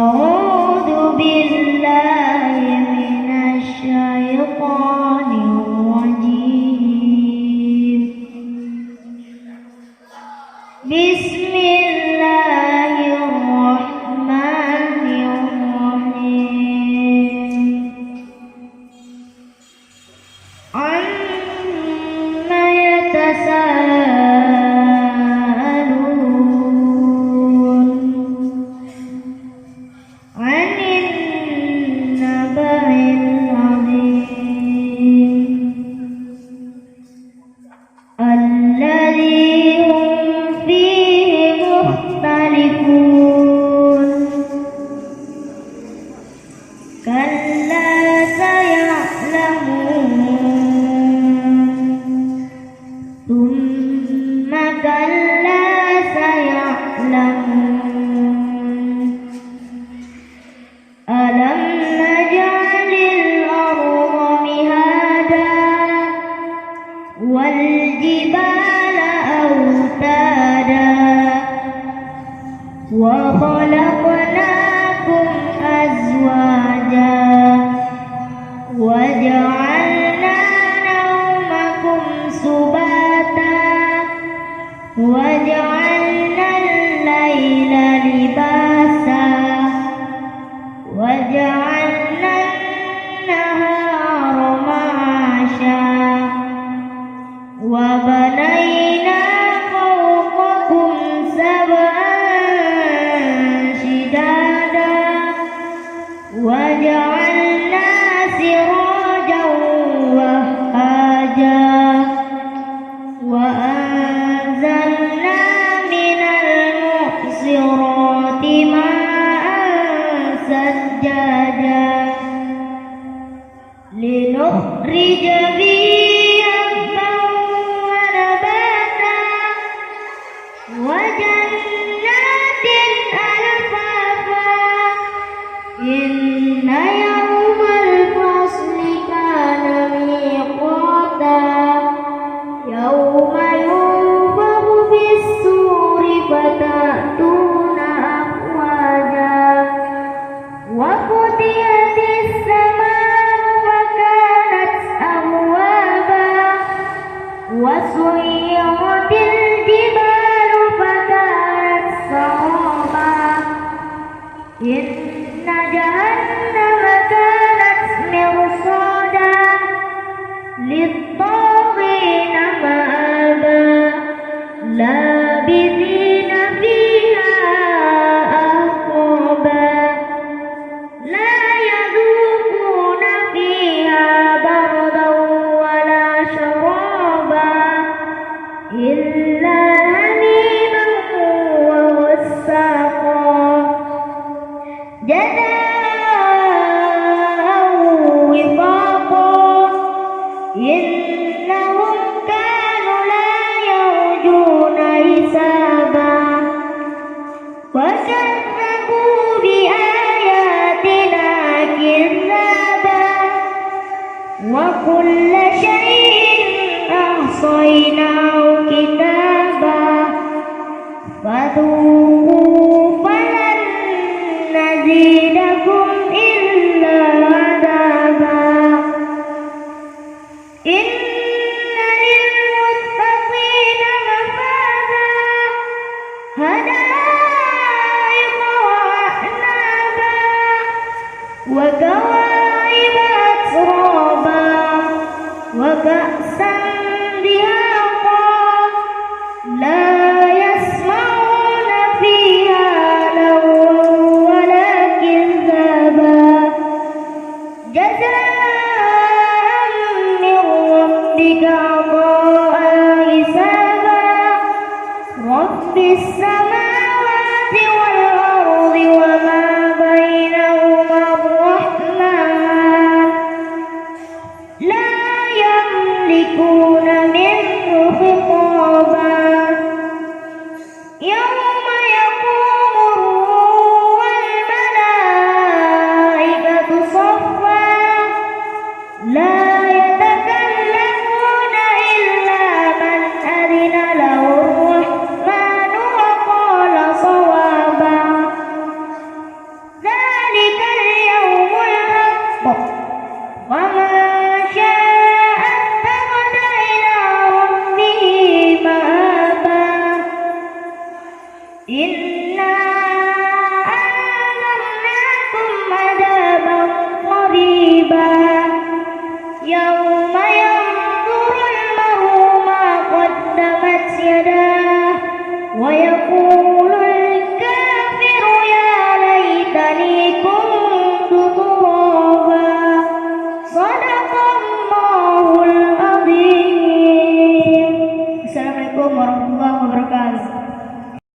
أعوذ بالله من الشيطان الرجيم. بسم الله الرحمن الرحيم. عما يتساءلون عن النبأ العظيم الذي هم فيه مختلفون. كلا سيعلمون ثم كلا سيعلمون. ألم نجعل الأرض مهادا والجبال أوتادا وخلقناكم أزواجا وجعلنا نومكم سباتا وجعلنا الليل لباسا وجعلنا النهار معاشا وبنينا فوقكم سبعا شدادا وجعلنا سراجا وهاجا وأنزلنا من المعصرات ماء ثجاجا لنخرج به حبا ونباتا وجنات ألفافا إن يوم الفصل كان ميقاتا يوم ينفخ في الصور فتأتون أفواجا وفتحت السماء فكانت أبوابا وسيرت الجبال فكانت سرابا إن جهنم كانت مرصادا للطاغين مآبا لابثين فيها أحقابا لا يذوقون فيها بردا ولا شرابا إلا حميما وغساقا جزاء وفاقا إنهم كانوا لا يرجون حسابا وكذبوا بآياتنا كذابا وكل شيء أحصيناه كتابا فذوقوا فلن نزيدكم